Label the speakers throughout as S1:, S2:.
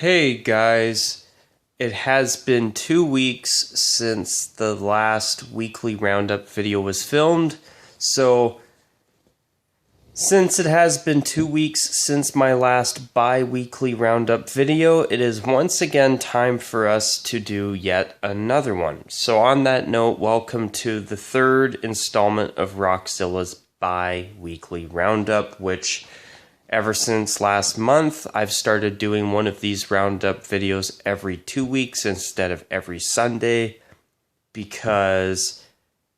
S1: Hey guys, it has been 2 weeks since the last weekly roundup video was filmed, so since it has been 2 weeks since my last bi-weekly roundup video, it is once again time for us to do yet another one. So on that note, welcome to the third installment of Rockzilla's bi-weekly roundup, which ever since last month, I've started doing one of these roundup videos every 2 weeks instead of every Sunday because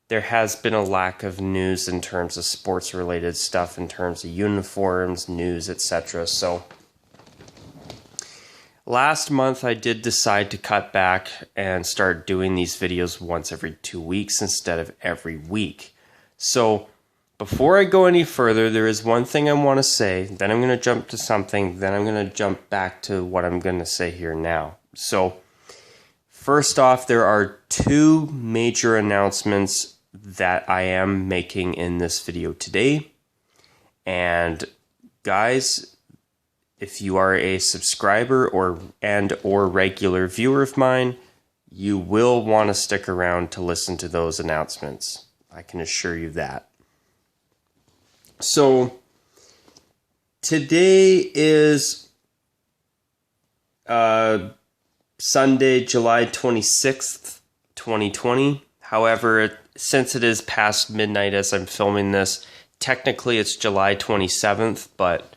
S1: there has been a lack of news in terms of sports-related stuff, in terms of uniforms, news, etc. So last month, I did decide to cut back and start doing these videos once every 2 weeks instead of every week. So before I go any further, there is one thing I want to say, then I'm going to jump to something, then I'm going to jump back to what I'm going to say here now. So, first off, there are two major announcements that I am making in this video today. And guys, if you are a subscriber or regular viewer of mine, you will want to stick around to listen to those announcements. I can assure you that. So, today is Sunday, July 26th, 2020. However, since it is past midnight as I'm filming this, technically it's July 27th, but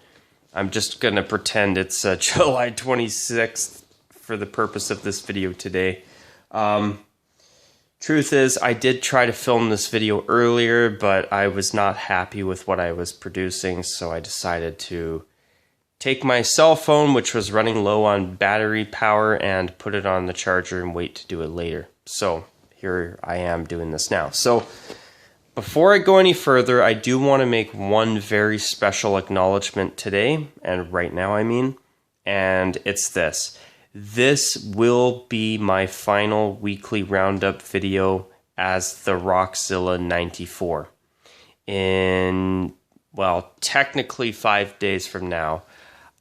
S1: I'm just going to pretend it's July 26th for the purpose of this video today. Truth is, I did try to film this video earlier, but I was not happy with what I was producing, so I decided to take my cell phone, which was running low on battery power, and put it on the charger and wait to do it later. So here I am doing this now. So before I go any further, I do want to make one very special acknowledgement today, and right now I mean, and it's this. This will be my final weekly roundup video as the Rockzilla 94. In, well, technically 5 days from now,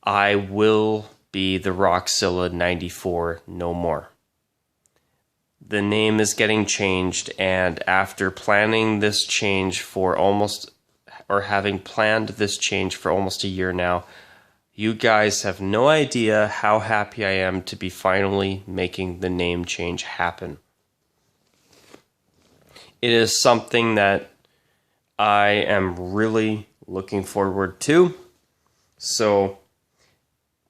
S1: I will be the Rockzilla 94 no more. The name is getting changed, and after planning this change for having planned this change for almost a year now, you guys have no idea how happy I am to be finally making the name change happen. It is something that I am really looking forward to. So,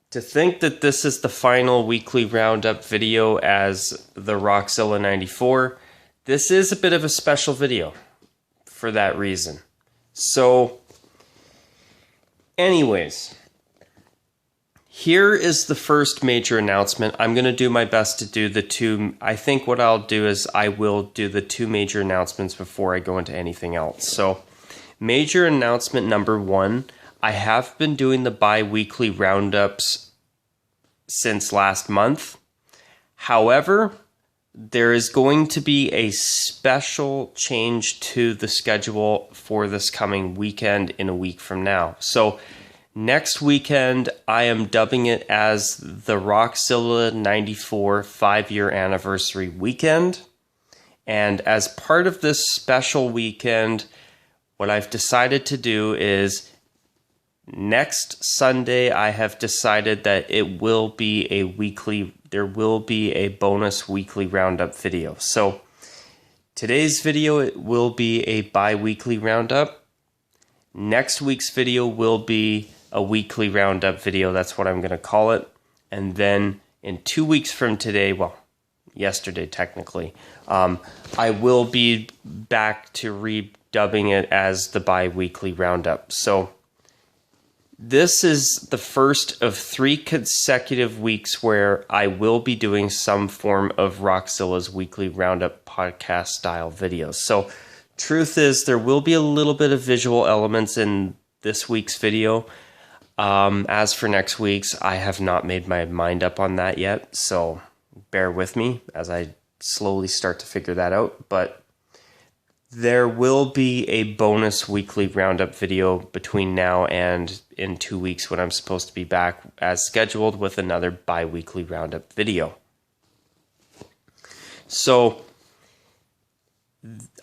S1: to think that this is the final weekly roundup video as the Rockzilla 94, this is a bit of a special video for that reason. So, anyways, here is the first major announcement. I'm going to do my best to do the two. I think what I'll do is I will do the two major announcements before I go into anything else. So, major announcement number one, I have been doing the bi-weekly roundups since last month. However, there is going to be a special change to the schedule for this coming weekend in a week from now. So, next weekend, I am dubbing it as the Rockzilla 94 5-year anniversary weekend. And as part of this special weekend, what I've decided to do is next Sunday, I have decided that it will be there will be a bonus weekly roundup video. So today's video, it will be a bi-weekly roundup. Next week's video will be a weekly roundup video, that's what I'm going to call it. And then in 2 weeks from today, well, yesterday technically, I will be back to redubbing it as the bi-weekly roundup. So this is the first of 3 consecutive weeks where I will be doing some form of Rockzilla's weekly roundup podcast style videos. So truth is, there will be a little bit of visual elements in this week's video. As for next week's, I have not made my mind up on that yet, so bear with me as I slowly start to figure that out. But There will be a bonus weekly roundup video between now and in 2 weeks when I'm supposed to be back as scheduled with another bi-weekly roundup video. So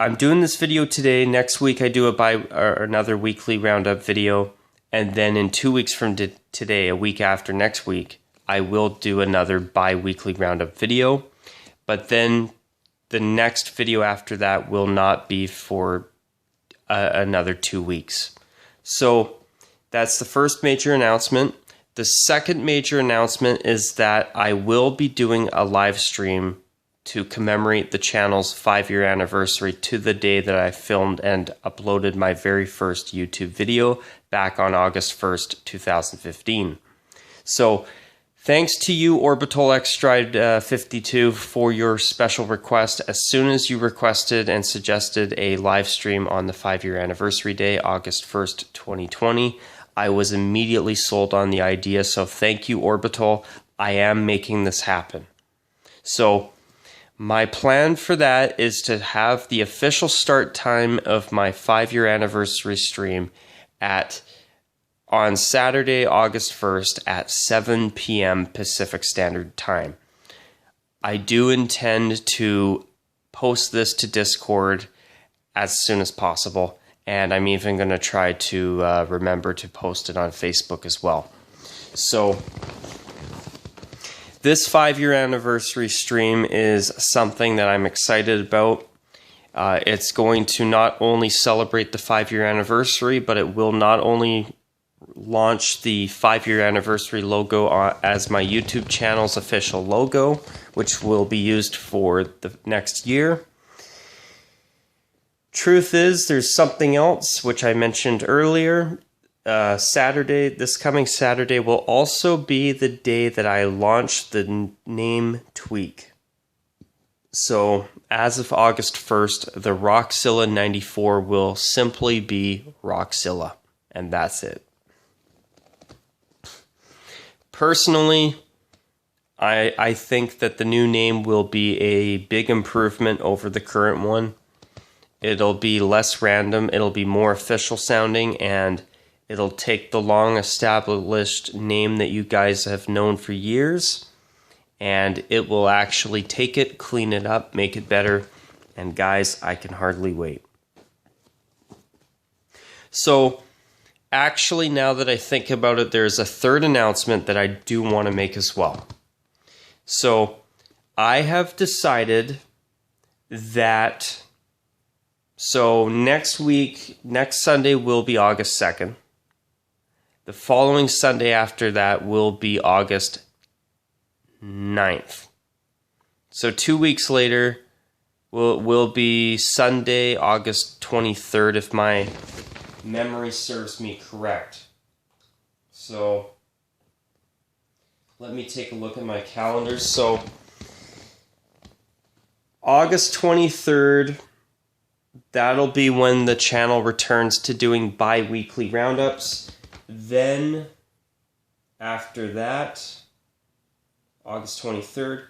S1: I'm doing this video today. Next week I do another weekly roundup video, and then in 2 weeks from today, a week after next week, I will do another bi-weekly roundup video. But then the next video after that will not be for another 2 weeks. So that's the first major announcement. The second major announcement is that I will be doing a live stream to commemorate the channel's 5-year anniversary to the day that I filmed and uploaded my very first YouTube video back on August 1st, 2015. So thanks to you, Orbital X-Stride 52, for your special request. As soon as you requested and suggested a live stream on the 5-year anniversary day, August 1st, 2020, I was immediately sold on the idea. So thank you, Orbital. I am making this happen. So my plan for that is to have the official start time of my 5-year anniversary stream on Saturday, August 1st at 7 p.m. Pacific Standard Time. I do intend to post this to Discord as soon as possible, and I'm even going to try to remember to post it on Facebook as well. So this 5-year anniversary stream is something that I'm excited about. It's going to not only celebrate the 5-year anniversary, but it will not only launch the 5-year anniversary logo as my YouTube channel's official logo, which will be used for the next year. Truth is, there's something else which I mentioned earlier. This coming Saturday will also be the day that I launch the name tweak. So as of August 1st, the Rockzilla 94 will simply be Rockzilla, and that's it. Personally, I think that the new name will be a big improvement over the current one. It'll be less random, it'll be more official sounding, and it'll take the long-established name that you guys have known for years, and it will actually take it, clean it up, make it better, and guys, I can hardly wait. So, actually, now that I think about it, there's a third announcement that I do want to make as well. So, I have decided that, next Sunday will be August 2nd. The following Sunday after that will be August 9th. So 2 weeks later will be Sunday, August 23rd, if my memory serves me correct. So let me take a look at my calendar. So August 23rd, that'll be when the channel returns to doing bi-weekly roundups. Then, after that, August 23rd,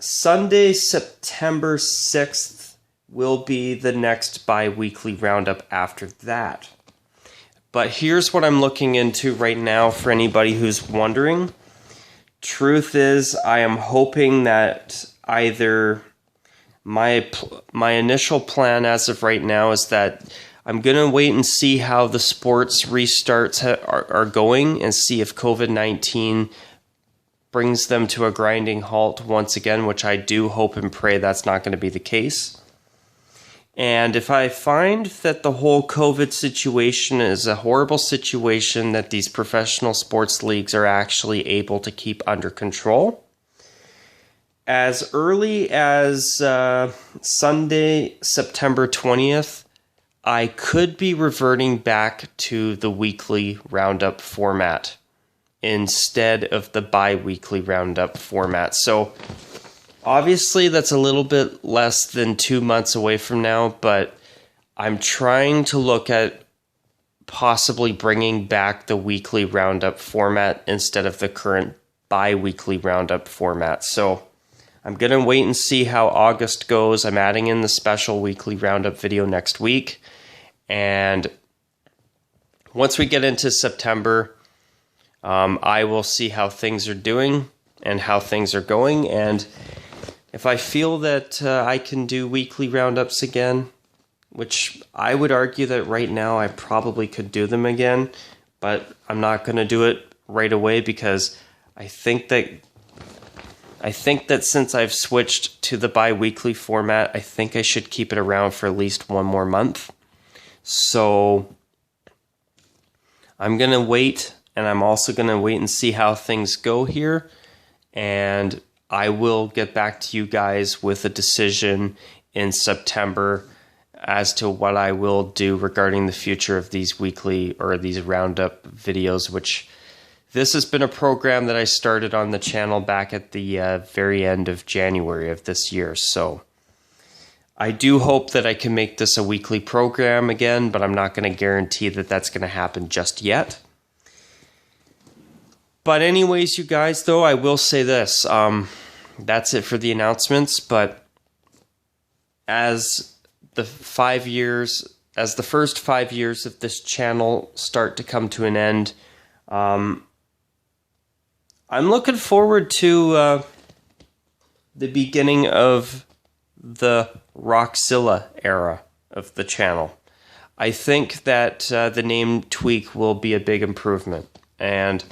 S1: Sunday, September 6th will be the next bi-weekly roundup after that. But here's what I'm looking into right now for anybody who's wondering. Truth is, I am hoping that either my initial plan as of right now is that I'm going to wait and see how the sports restarts are going and see if COVID-19 brings them to a grinding halt once again, which I do hope and pray that's not going to be the case. And if I find that the whole COVID situation is a horrible situation that these professional sports leagues are actually able to keep under control, as early as Sunday, September 20th, I could be reverting back to the weekly roundup format instead of the bi-weekly roundup format. So obviously that's a little bit less than 2 months away from now, but I'm trying to look at possibly bringing back the weekly roundup format instead of the current bi-weekly roundup format. So I'm going to wait and see how August goes. I'm adding in the special weekly roundup video next week. And once we get into September, I will see how things are doing and how things are going. And if I feel that I can do weekly roundups again, which I would argue that right now I probably could do them again, but I'm not going to do it right away because I think that since I've switched to the bi-weekly format, I think I should keep it around for at least one more month. So I'm going to wait, and I'm also going to wait and see how things go here, and I will get back to you guys with a decision in September as to what I will do regarding the future of these weekly or these roundup videos, which this has been a program that I started on the channel back at the very end of January of this year. So I do hope that I can make this a weekly program again, but I'm not going to guarantee that that's going to happen just yet. But anyways, you guys, though, I will say this. That's it for the announcements, but as the first 5 years of this channel start to come to an end, I'm looking forward to the beginning of the Rockzilla era of the channel. I think that the name tweak will be a big improvement, and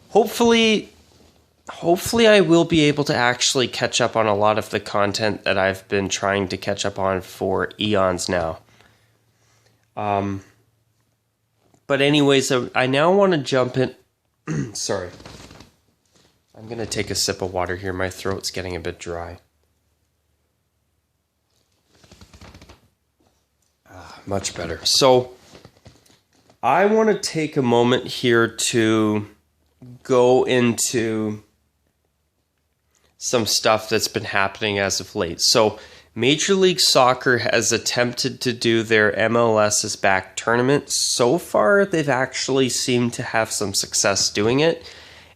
S1: hopefully I will be able to actually catch up on a lot of the content that I've been trying to catch up on for eons now. But anyways, I now want to jump in. Sorry. I'm going to take a sip of water here. My throat's getting a bit dry. Much better. So, I want to take a moment here to go into some stuff that's been happening as of late. So, Major League Soccer has attempted to do their MLS is Back tournament. So far, they've actually seemed to have some success doing it.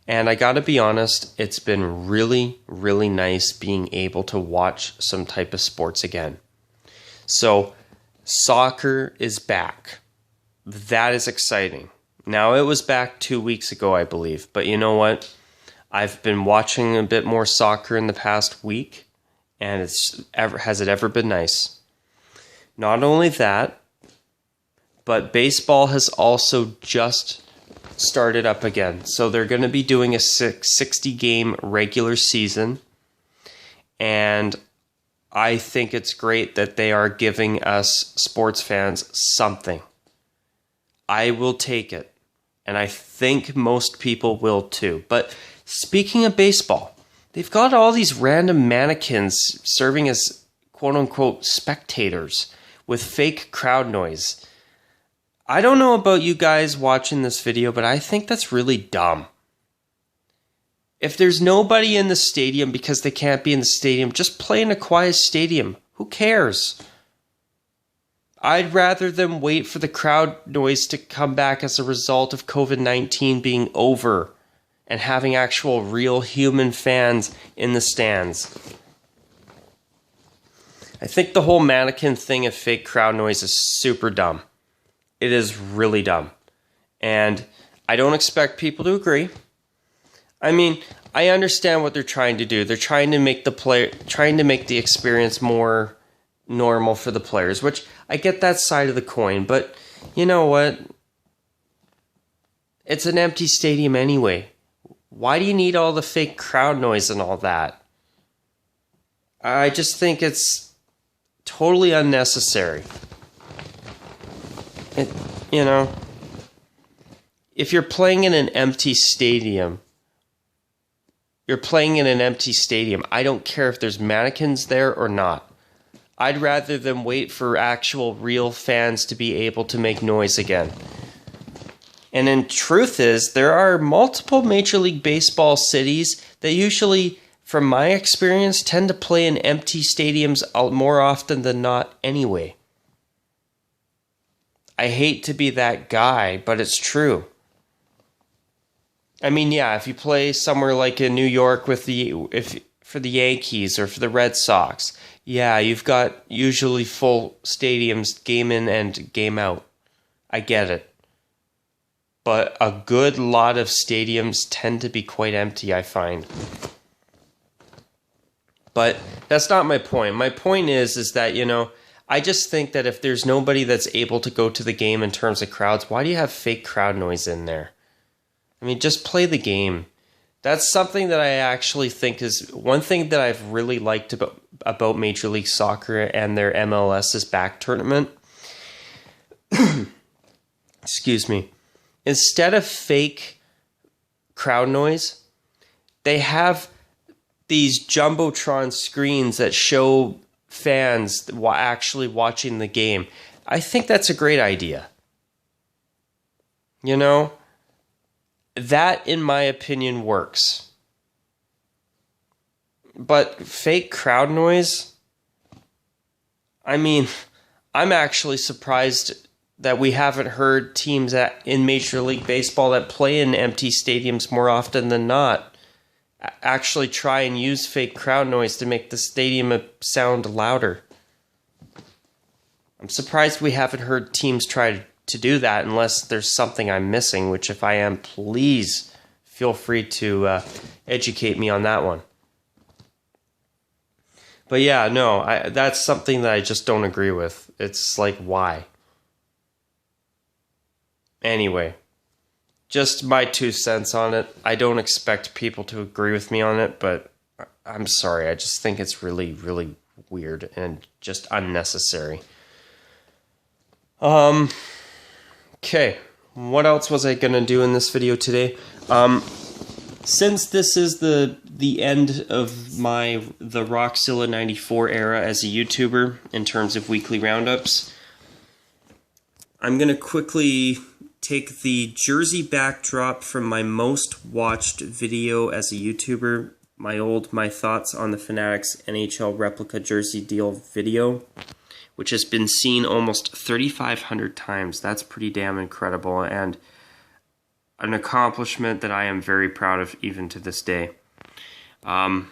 S1: And I gotta be honest, it's been really, really nice being able to watch some type of sports again. So, soccer is back. That is exciting. Now, it was back 2 weeks ago, I believe. But you know what? I've been watching a bit more soccer in the past week. And has it ever been nice? Not only that, but baseball has also just started up again. So they're going to be doing a 60-game regular season. And I think it's great that they are giving us sports fans something. I will take it. And I think most people will too. But speaking of baseball, they've got all these random mannequins serving as quote-unquote spectators with fake crowd noise. I don't know about you guys watching this video, but I think that's really dumb. If there's nobody in the stadium because they can't be in the stadium, just play in a quiet stadium. Who cares? I'd rather them wait for the crowd noise to come back as a result of COVID-19 being over and having actual real human fans in the stands. I think the whole mannequin thing of fake crowd noise is super dumb. It is really dumb. And I don't expect people to agree. I mean, I understand what they're trying to do. They're trying to make the experience more normal for the players, which I get that side of the coin, but you know what? It's an empty stadium anyway. Why do you need all the fake crowd noise and all that? I just think it's totally unnecessary. If you're playing in an empty stadium, you're playing in an empty stadium. I don't care if there's mannequins there or not. I'd rather them wait for actual real fans to be able to make noise again. And in truth is, there are multiple Major League Baseball cities that usually, from my experience, tend to play in empty stadiums more often than not anyway. I hate to be that guy, but it's true. I mean, yeah, if you play somewhere like in New York with for the Yankees or for the Red Sox, yeah, you've got usually full stadiums game in and game out. I get it. But a good lot of stadiums tend to be quite empty, I find. But that's not my point. My point is that, I just think that if there's nobody that's able to go to the game in terms of crowds, why do you have fake crowd noise in there? I mean, just play the game. That's something that I actually think is one thing that I've really liked about Major League Soccer and their MLS's back tournament. Excuse me. Instead of fake crowd noise, they have these Jumbotron screens that show fans actually watching the game. I think that's a great idea. That, in my opinion, works. But fake crowd noise? I mean, I'm actually surprised that we haven't heard teams in Major League Baseball that play in empty stadiums more often than not actually try and use fake crowd noise to make the stadium sound louder. I'm surprised we haven't heard teams try to do that unless there's something I'm missing, which if I am, please feel free to educate me on that one. But yeah, no, that's something that I just don't agree with. It's like, why? Anyway, just my 2 cents on it. I don't expect people to agree with me on it, but I'm sorry. I just think it's really, really weird and just unnecessary. Okay, what else was I going to do in this video today? Since this is the end of the Rockzilla 94 era as a YouTuber in terms of weekly roundups, I'm going to quickly take the jersey backdrop from my most watched video as a YouTuber, my thoughts on the Fanatics NHL replica jersey deal video, which has been seen almost 3,500 times. That's pretty damn incredible, and an accomplishment that I am very proud of even to this day. But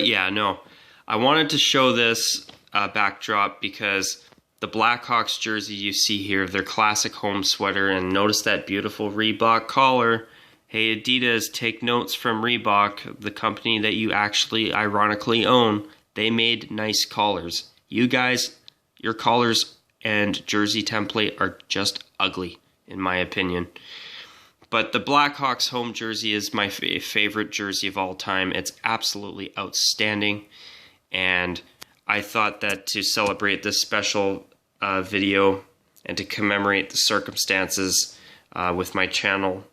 S1: yeah, no, I wanted to show this backdrop because the Blackhawks jersey you see here, their classic home sweater, and notice that beautiful Reebok collar. Hey Adidas, take notes from Reebok, the company that you actually ironically own. They made nice collars. You guys, your collars and jersey template are just ugly, in my opinion. But the Blackhawks home jersey is my favorite jersey of all time. It's absolutely outstanding. And I thought that to celebrate this special video and to commemorate the circumstances with my channel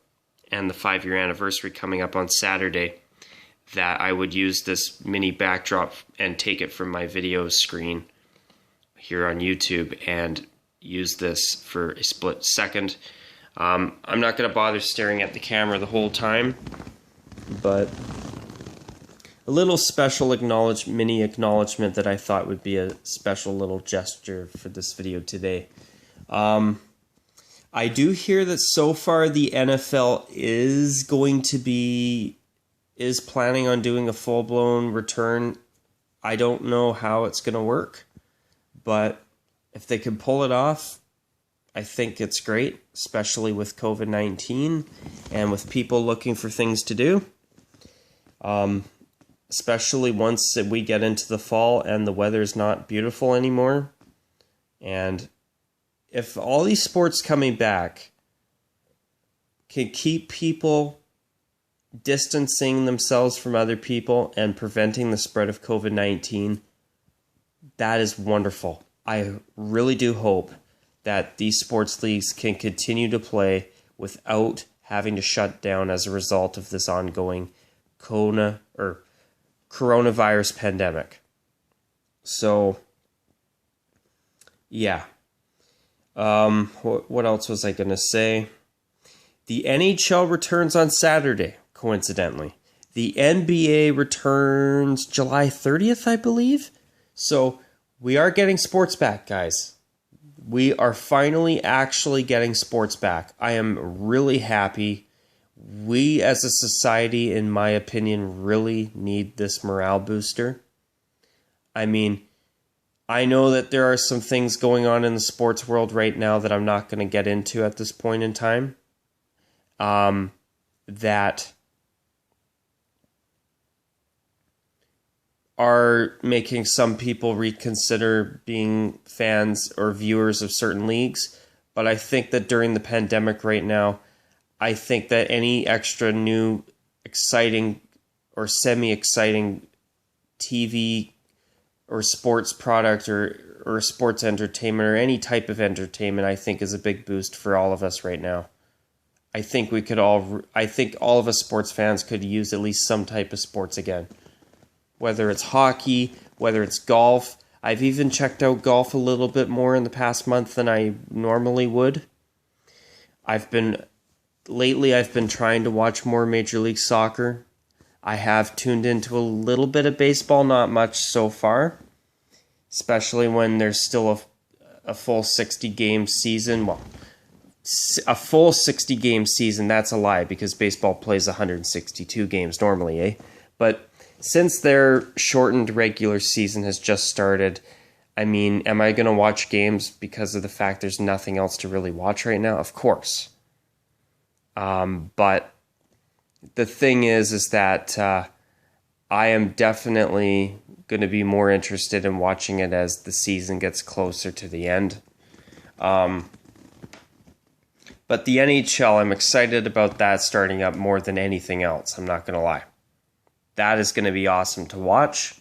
S1: and the 5-year anniversary coming up on Saturday, that I would use this mini backdrop and take it from my video screen here on YouTube and use this for a split second. I'm not going to bother staring at the camera the whole time, but a little special mini acknowledgement that I thought would be a special little gesture for this video today. I do hear that so far the NFL is planning on doing a full-blown return. I don't know how it's going to work, but if they can pull it off, I think it's great, especially with COVID-19 and with people looking for things to do. Especially once we get into the fall and the weather's not beautiful anymore. And if all these sports coming back can keep people distancing themselves from other people and preventing the spread of COVID-19, that is wonderful. I really do hope that these sports leagues can continue to play without having to shut down as a result of this ongoing coronavirus pandemic. So, yeah. What else was I going to say? The NHL returns on Saturday, coincidentally. The NBA returns July 30th, I believe. So, we are getting sports back, guys. We are finally actually getting sports back. I am really happy we as a society, in my opinion, really need this morale booster. I mean, I know that there are some things going on in the sports world right now that I'm not going to get into at this point in time, that are making some people reconsider being fans or viewers of certain leagues. But I think that during the pandemic right now, I think that any extra new, exciting or semi-exciting TV or sports product or sports entertainment or any type of entertainment, I think is a big boost for all of us right now. I think all of us sports fans could use at least some type of sports again. Whether it's hockey, whether it's golf. I've even checked out golf a little bit more in the past month than I normally would. Lately I've been trying to watch more Major League Soccer. I have tuned into a little bit of baseball, not much so far. Especially when there's still a full 60-game season. Well, a full 60-game season, that's a lie, because baseball plays 162 games normally, eh? But since their shortened regular season has just started, I mean, am I going to watch games because of the fact there's nothing else to really watch right now? Of course. But the thing is that I am definitely going to be more interested in watching it as the season gets closer to the end. But the NHL, I'm excited about that starting up more than anything else. I'm not going to lie. That is going to be awesome to watch.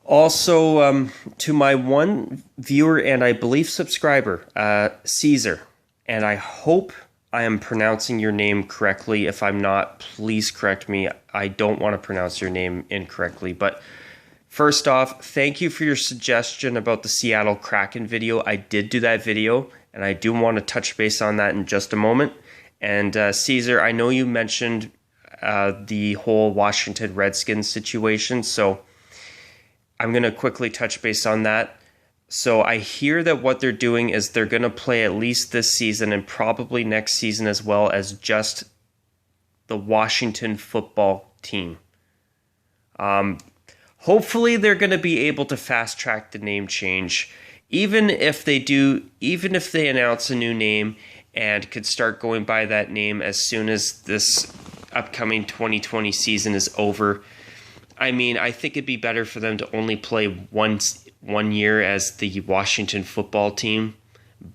S1: Also, to my one viewer and I believe subscriber, Caesar, and I hope I am pronouncing your name correctly. If I'm not, please correct me. I don't want to pronounce your name incorrectly. But first off, thank you for your suggestion about the Seattle Kraken video. I did do that video, and I do want to touch base on that in just a moment. And Caesar, I know you mentioned the whole Washington Redskins situation, so I'm going to quickly touch base on that. So I hear that what they're doing is they're going to play at least this season and probably next season as well as just the Washington football team. Hopefully they're going to be able to fast track the name change. Even if they announce a new name and could start going by that name as soon as this upcoming 2020 season is over. I mean, I think it'd be better for them to only play one year as the Washington football team.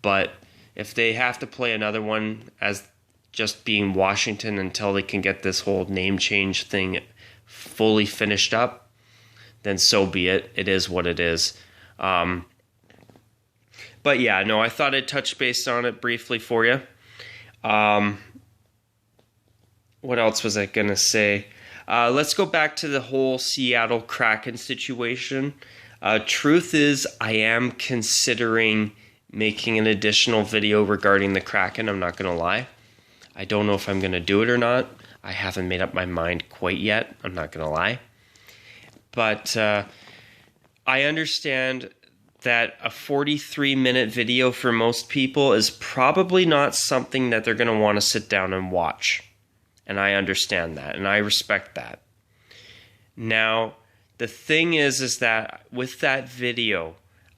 S1: But if they have to play another one as just being Washington until they can get this whole name change thing fully finished up, then so be it. It is what it is. But yeah, no, I thought I'd touch base on it briefly for you. What else was I going to say? Let's go back to the whole Seattle Kraken situation. Truth is, I am considering making an additional video regarding the Kraken. I'm not going to lie. I don't know if I'm going to do it or not. I haven't made up my mind quite yet. I'm not going to lie. But I understand that a 43-minute video for most people is probably not something that they're going to want to sit down and watch. And I understand that, and I respect that. Now, the thing is that with that video,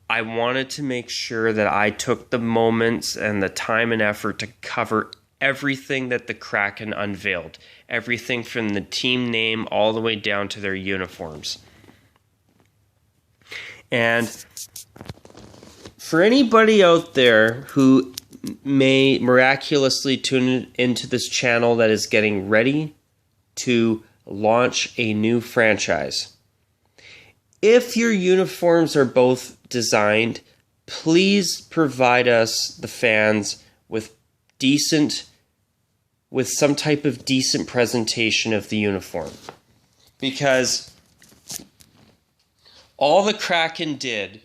S1: I wanted to make sure that I took the moments and the time and effort to cover everything that the Kraken unveiled. Everything from the team name all the way down to their uniforms. And for anybody out there who may miraculously tune into this channel that is getting ready to launch a new franchise, if your uniforms are both designed, please provide us, the fans, with some type of decent presentation of the uniform. Because all the Kraken did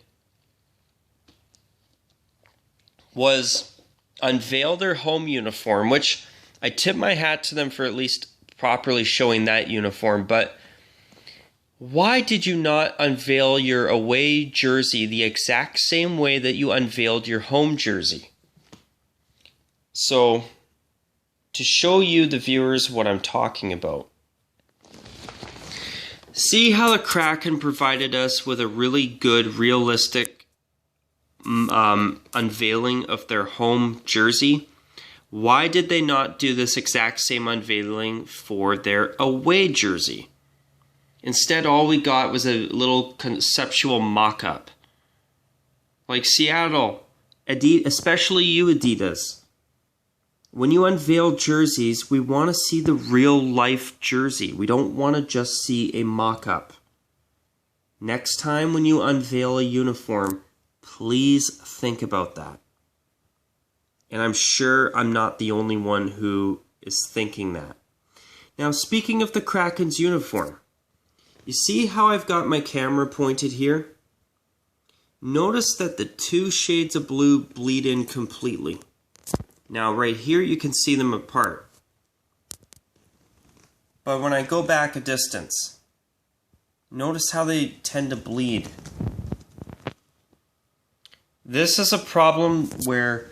S1: was unveil their home uniform, which I tip my hat to them for at least properly showing that uniform. But why did you not unveil your away jersey the exact same way that you unveiled your home jersey? So, to show you, the viewers, what I'm talking about. See how the Kraken provided us with a really good, realistic unveiling of their home jersey? Why did they not do this exact same unveiling for their away jersey? Instead, all we got was a little conceptual mock-up. Like Seattle, especially you Adidas. When you unveil jerseys, we want to see the real-life jersey. We don't want to just see a mock-up. Next time when you unveil a uniform, please think about that. And I'm sure I'm not the only one who is thinking that. Now, speaking of the Kraken's uniform, you see how I've got my camera pointed here? Notice that the two shades of blue bleed in completely. Now, right here, you can see them apart. But when I go back a distance, notice how they tend to bleed. This is a problem where,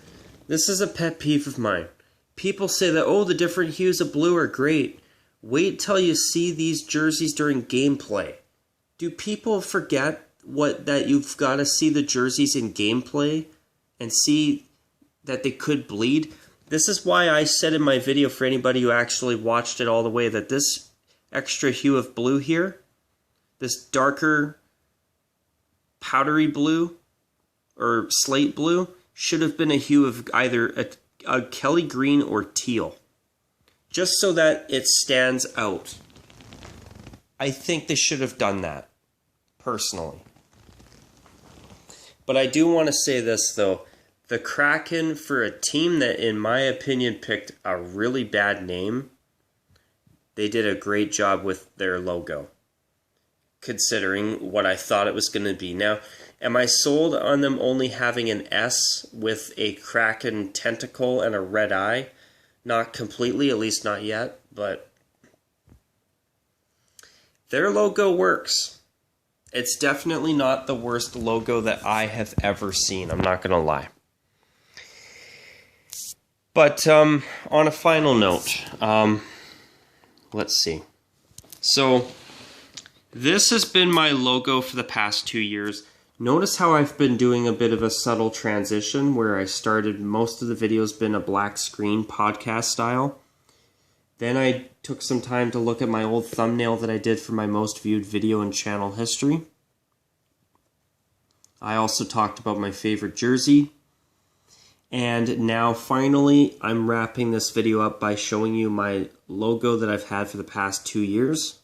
S1: this is a pet peeve of mine. People say that, oh, the different hues of blue are great. Wait till you see these jerseys during gameplay. Do people forget that you've got to see the jerseys in gameplay and see that they could bleed? This is why I said in my video, for anybody who actually watched it all the way, that this extra hue of blue here, this darker powdery blue or slate blue, should have been a hue of either a Kelly green or teal, just so that it stands out. I think they should have done that, personally. But I do want to say this, though. The Kraken, for a team that, in my opinion, picked a really bad name, they did a great job with their logo, considering what I thought it was going to be. Now, am I sold on them only having an S with a Kraken tentacle and a red eye? Not completely, at least not yet, but their logo works. It's definitely not the worst logo that I have ever seen, I'm not going to lie. But on a final note, let's see. So, this has been my logo for the past 2 years. Notice how I've been doing a bit of a subtle transition where I started, most of the videos been a black screen podcast style. Then I took some time to look at my old thumbnail that I did for my most viewed video in channel history. I also talked about my favorite jersey. And now finally, I'm wrapping this video up by showing you my logo that I've had for the past 2 years.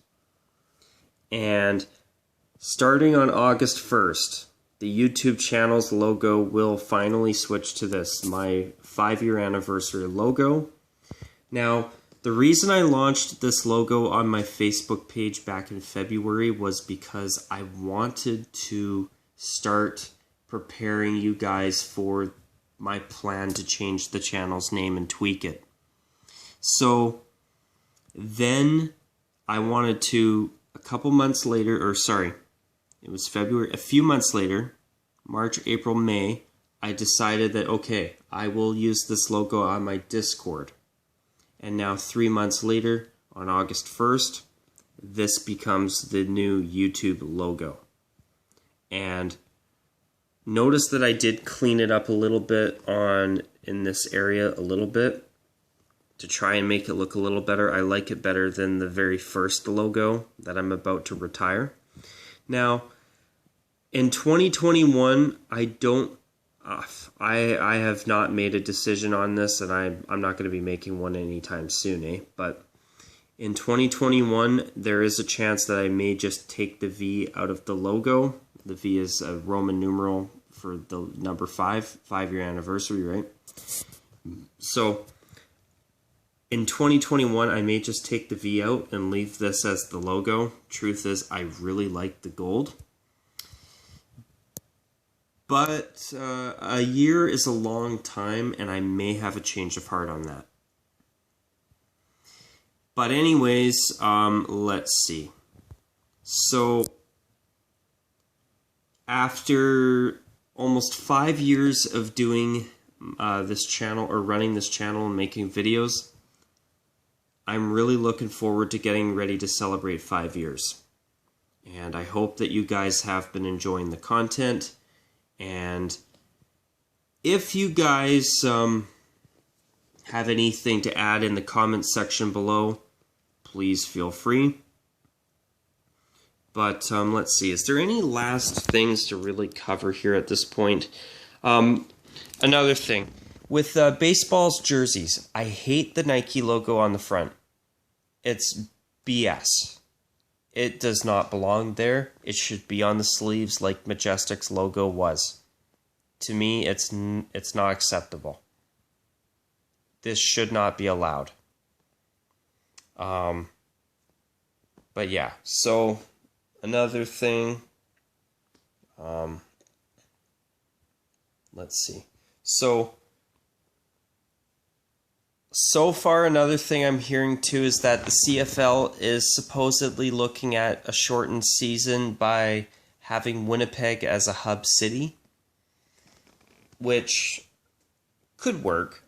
S1: And starting on August 1st, the YouTube channel's logo will finally switch to this, my 5-year anniversary logo. Now, the reason I launched this logo on my Facebook page back in February was because I wanted to start preparing you guys for my plan to change the channel's name and tweak it. So then I wanted to, a couple months later, or sorry, it was February, a few months later, March, April, May, I decided that, okay, I will use this logo on my Discord. And now 3 months later, on August 1st, this becomes the new YouTube logo. And notice that I did clean it up a little bit in this area a little bit to try and make it look a little better. I like it better than the very first logo that I'm about to retire. Now, in 2021, I have not made a decision on this, and I'm not going to be making one anytime soon, But in 2021, there is a chance that I may just take the V out of the logo. The V is a Roman numeral for the number 5-year anniversary, right? So, in 2021, I may just take the V out and leave this as the logo. Truth is, I really like the gold. But a year is a long time, and I may have a change of heart on that. But anyways, let's see. So, after almost 5 years of doing this channel, or running this channel and making videos, I'm really looking forward to getting ready to celebrate 5 years. And I hope that you guys have been enjoying the content. And if you guys have anything to add in the comments section below, please feel free. But let's see, is there any last things to really cover here at this point? Another thing, with baseball's jerseys, I hate the Nike logo on the front. It's BS. It does not belong there. It should be on the sleeves like Majestic's logo was. To me, it's not acceptable. This should not be allowed. But yeah, so another thing, let's see. So far, another thing I'm hearing too is that the CFL is supposedly looking at a shortened season by having Winnipeg as a hub city, which could work.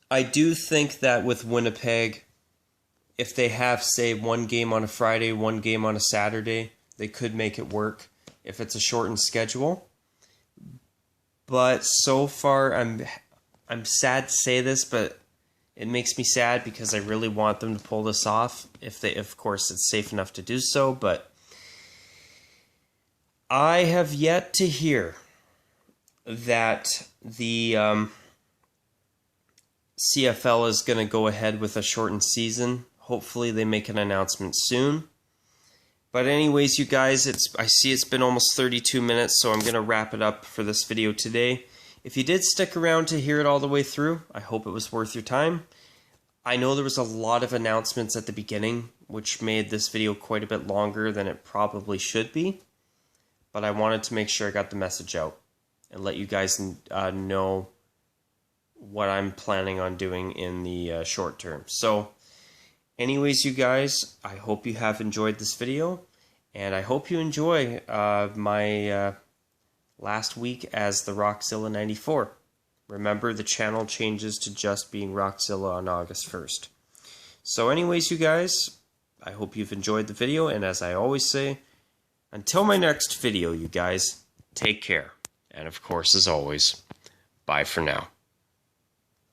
S1: I do think that with Winnipeg, if they have, say, one game on a Friday, one game on a Saturday, they could make it work if it's a shortened schedule. But so far, I'm sad to say this, but it makes me sad because I really want them to pull this off. Of course, it's safe enough to do so. But I have yet to hear that the CFL is going to go ahead with a shortened season. Hopefully, they make an announcement soon. But anyways, you guys, I see it's been almost 32 minutes, so I'm going to wrap it up for this video today. If you did stick around to hear it all the way through, I hope it was worth your time. I know there was a lot of announcements at the beginning, which made this video quite a bit longer than it probably should be. But I wanted to make sure I got the message out and let you guys know what I'm planning on doing in the short term. So anyways, you guys, I hope you have enjoyed this video, and I hope you enjoy my last week as the Rockzilla 94. Remember, the channel changes to just being Rockzilla on August 1st. So anyways, you guys, I hope you've enjoyed the video, and as I always say, until my next video, you guys, take care. And of course, as always, bye for now.